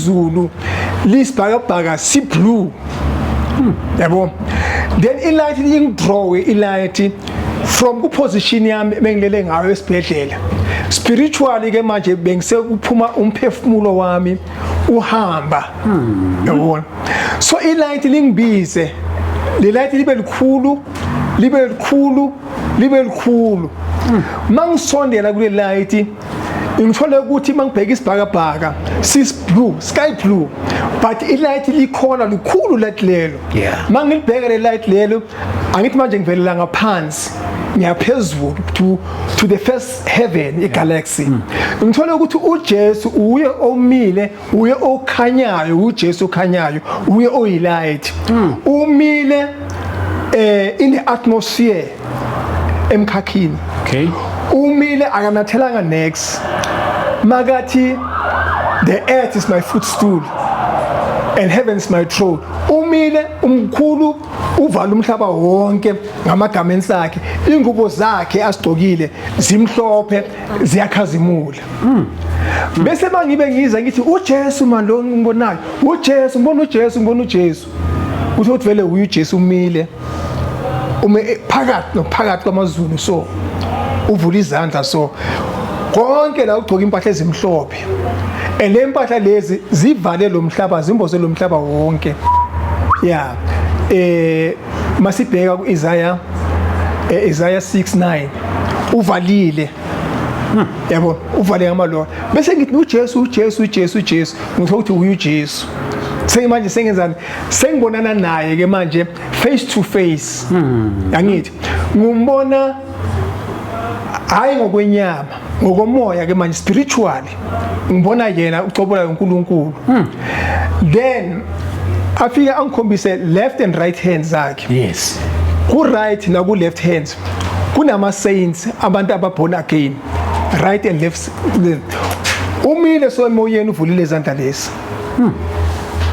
izulu lisibhakabhaka si blue yabo then ilight ingdraw ilight from ku position yami bengilele ngayo esibhedlela spiritually ke manje bengise kuphuma umphefumulo wami uhamba yabona so ilight lingibize le light libe likhulu mangisondela kule light ngithola ukuthi mangibheka isibhakabhaka sis blue sky blue but ilight likhona likhulu light lelo mangilibheka le light lelo angithi manje ngivelela ngaphansi ngiyaphezulu to the first heaven igalaxy ngithola ukuthi uJesu uye omile uye okhanyayo uJesu okhanyayo uye oyilight umile in the atmosphere emkhakhini umile akanathelanga next magathi the earth is my footstool and heaven is my throne umile umkhulu uvala umhlaba wonke ngamagama akhe ingubo zakhe asigcokile zimhlophe ziyakhazimula bese mangibe ngiza ngithi uJesu manje lo ngibonayo uJesu ngibona uJesu uthi vele uJesu umile phakathi kwamazulu so uvula izandla so konke la ugcoka impahla ezimhlophe elempahla lezi zivale lo mhlaba zimboze lo mhlaba wonke masibheka ku Isaiah 6:9 uvalile yabo uvale ngamalo bese ngithi uJesu ngithola ukuthi uJesu manje sengenzani sengibonana naye ke manje face to face angithi ngumbona hayi ngokwenyama ngokomoya ke manje spiritually ngibona yena ucobola uNkulunkulu then afika angikhombise left and right hands zakhe ku right na ku left hands kunama saints abantu ababona again right and left umile so emoyeni uvulile izandla lezi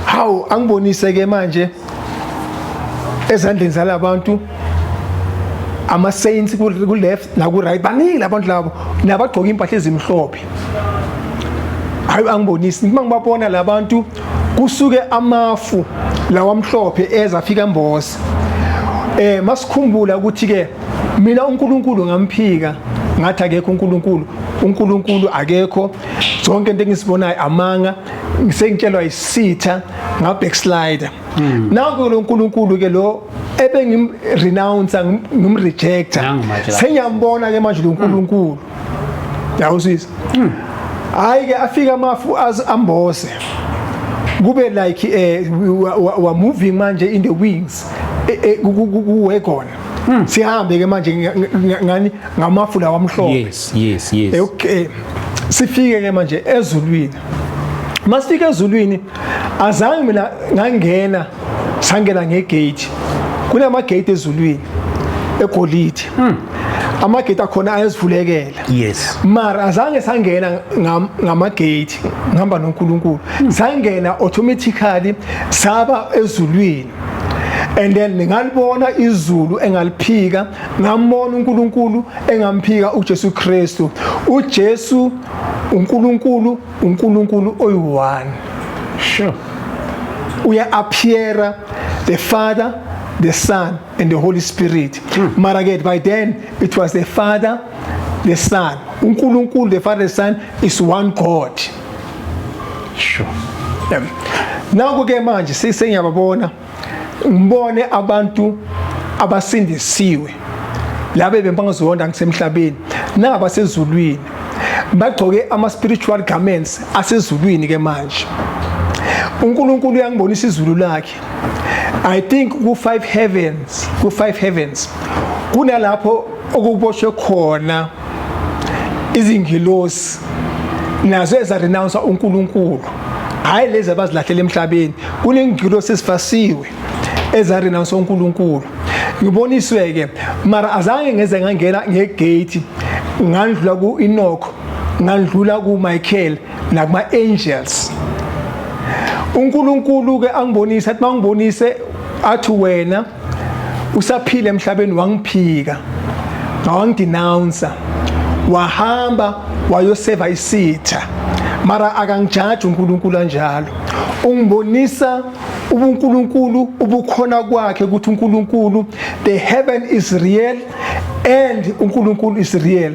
how angibonise ke manje ezandleni zalabantu ama saints ku left na ku right baningi abantu labo nabagcoka impahla ezimhlophe hayi angibonisi ngibabona labantu kusuke amafu lawa amhlophe ezafika emboze masikhumbula ukuthi ke mina uNkulunkulu ngamphika ngathi akekho uNkulunkulu akekho zonke into engisibonayo amanga ngisengitshelwa isitha ngabackslider nangu lo uNkulunkulu ke lo ebengimrenounce ngimrejecta sengiyambona ke manje lo uNkulunkulu yawusisa hayi ke afika amafu amboze kube like we moving manje in the wings kuwegona sihambe ke manje ngani ngamafu lawa amhlophe yes okay sifike ke manje ezulwini masifika ezulwini azange mina ngangena sangena ngegate kunama gate ezulwini egolide amagate akhona ayazivulekela mara azange sangena ngamagate ngihamba noNkulunkulu sangena automatically saba ezulwini and then ngalibona izulu engaliphika ngambona uNkulunkulu engamphika uJesu Kristu uJesu uNkulunkulu oyi-1 sure uya appear the Father, the Son and the Holy Spirit but again by then it was the Father, the Son. uNkulunkulu the Father, the Son is one God. Sure. Now ke manje sengiyababona ngibone abantu abasindisiwe labe bempangazonda ngisemhlabeni nabasezulwini bagcoke ama spiritual garments asezulwini ke manje uNkulunkulu uyangibonisa izulu lakhe. I think ku 5 heavens kunalapho okuboshwe khona izingilosi nazo ezarenounce uNkulunkulu hayi lezi abazilahlela emhlabeni kunengilosi esifasiwe ezarenounce uNkulunkulu ngiboniswe ke mara azange ngeze ngangena ngegate ngandlula ku Enoch ngandlula ku Michael nakuma angels uNkulunkulu ke angibonisa athi mangibonise athi wena usaphila emhlabeni wangiphika ngawangidenounce wahamba wayoseva isitha mara akangijaji uNkulunkulu kanjalo ungibonisa ubuNkulunkulu ubukhona kwakhe ukuthi uNkulunkulu the heaven is real and uNkulunkulu is real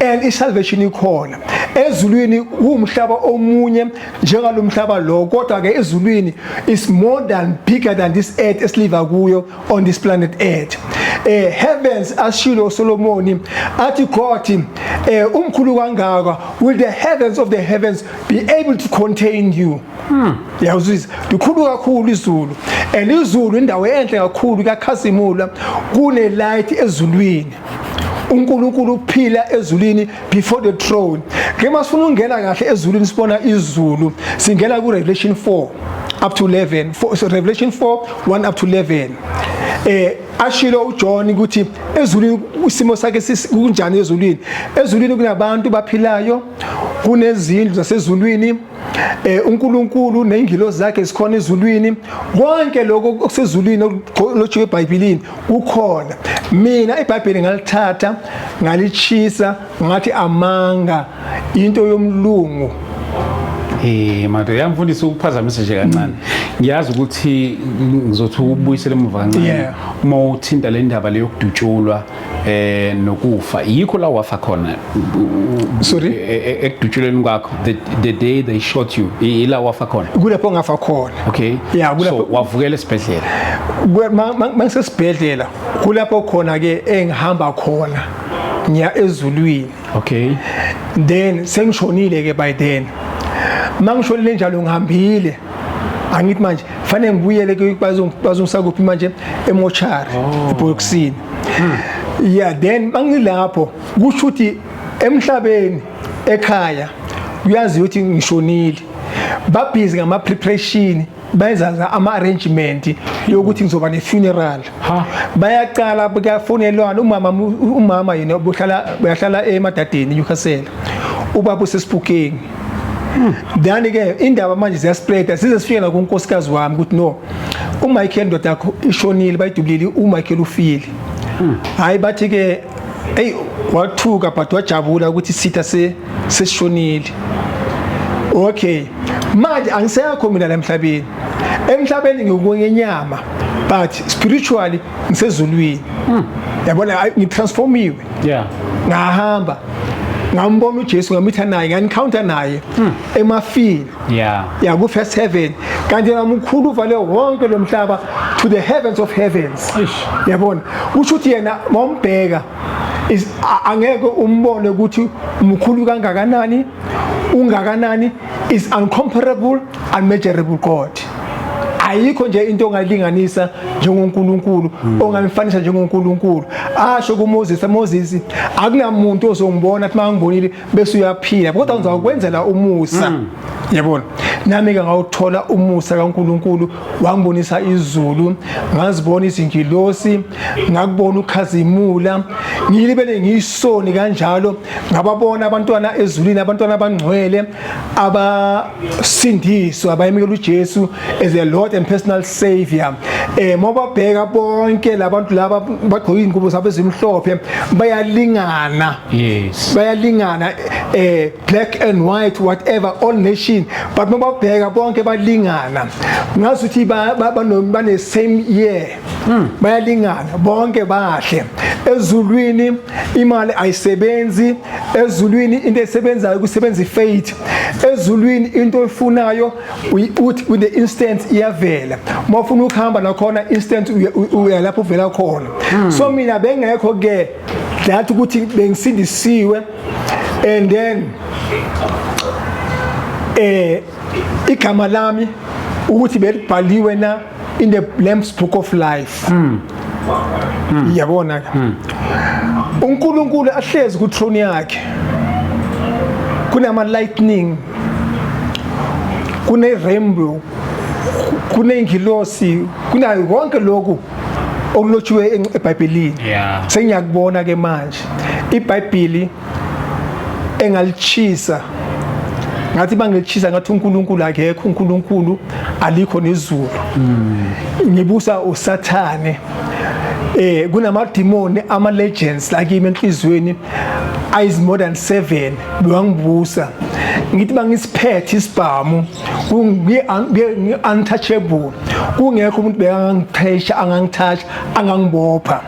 and isalvation ikhona ezulwini umhlaba omunye njengalomhlaba lo kodwa ke ezulwini is more than bigger than this earth esiliva kuyo on this planet earth heavens ashilo Solomon athi God umkhulu kangaka will the heavens of the heavens be able to contain you yawuzizwa likhulu kakhulu izulu and izulu indawo enhle kakhulu kakhazimula kune light ezulwini uNkulunkulu uphila ezulwini before the throne ngema sifuna ungena kahle ezulwini sibona izulu singena ku Revelation 4 up to 11 so Revelation 4 1 up to 11 ashilo uJohn ukuthi ezulwini isimo sakhe kunjani ezulwini kunabantu baphilayo kunezindlu zasezulwini uNkulunkulu nezingilosi zakhe zikhona ezulwini konke lokho okusezulwini lotshiwe eBhayibhelini kukhona mina iBhayibheli ngalithatha ngalichisa ngathi amanga into yomlungu manje yamfundisa ukuphazamisa nje kancane ngiyazi ukuthi ngizothi ubuyisele emuva kancane uma uthinta le ndaba le yokudutshulwa nokufa yikho la wafa khona sorry ekudutshuleni kwakho the day they shot you ila wafa khona kulapho ngafa khona okay so wavukela esibhedlela mangisesibhedlela kulapho khona ke engihamba khona ngiya ezulwini okay then sengishonile ke by then mangishonile njalo ngihambile angithi manje fanele ngibuyele ke bazongisakuphi manje emochari eBoxini yeah then mangilapho kusho ukuthi emhlabeni ekhaya uyazi ukuthi ngishonile babhizi ngama preparation bayenza ama arrangement yokuthi ngizoba ne funeral bayaqala bekafonelwana umama yena bayahlala eMadadeni Newcastle ubaba usesibukeni Dani ke indaba manje ziyaspread size sifike la kunkosikazi wami ukuthi no uMichael ndoda yakho ishonile bayidubulile uMichael ufile hayi bathi ke hey wathuka but wajabula ukuthi sitha sesishonile okay manje angiseyakho mina la emhlabeni ngikwenyenyama but spiritually ngisezulwini yabona ngitransformiwe ngahamba ngambona uJesu ngamitha naye nganencounter naye emafini ku first heaven kanti namkhulu uvale wonke lo mhlaba to the heavens of heavens yabona kusho ukuthi yena mombheka angeke umbone ukuthi umkhulu kangakanani ungakanani is uncomparable unmeasurable God ayikho nje into ongalinganisa njengoNkulunkulu onganifanisa njengoNkulunkulu asho kuMoses akunamuntu ozongibona athi mangibonile bese uyaphila kodwa ngizokwenzela umusa yabona nami ke ngawuthola umusa kaNkulunkulu wangibonisa izulu ngazibona izingilosi ngakubona ukhazimula ngilibele ngiyisoni kanjalo ngababona abantwana ezulwini abantwana abangcwele abasindiswa abayemekela uJesu as a Lord and personal savior moba bheka bonke labantu laba bagqoka ingubo zabo ezimhlophe bayalingana bayalingana black and white whatever all nation but moba bheka bonke balingana ngazuthi bane same year bayalingana bonke bahle ezulwini imali ayisebenzi ezulwini into esebenzayo kusebenza ifaith ezulwini into oyifunayo with the instant iyavela mawufuna ukuhamba nakhona instant uyalapho uvela khona so mina bengekho ke that ukuthi bengisindisiwe and then igama lami ukuthi belibhaliwe na in the Lamb's Book of Life yabona uNkulunkulu ahlezi ku throne yakhe kunama lightning kune rainbow kune ingilosi kuna konke lokhu okulotshiwe eBhayibhelini sengiyakubona ke manje iBhayibheli engalichisa ngathi bangilichisa ngathi uNkulunkulu akekho uNkulunkulu alikho nezulu ngibusa uSathane kunama demon ama legends like enhlizweni is more than 7 bewangibusa ngithi bangisiphethe isibhamu untouchable kungekho umuntu bekangangithesha angangithatha angangibopha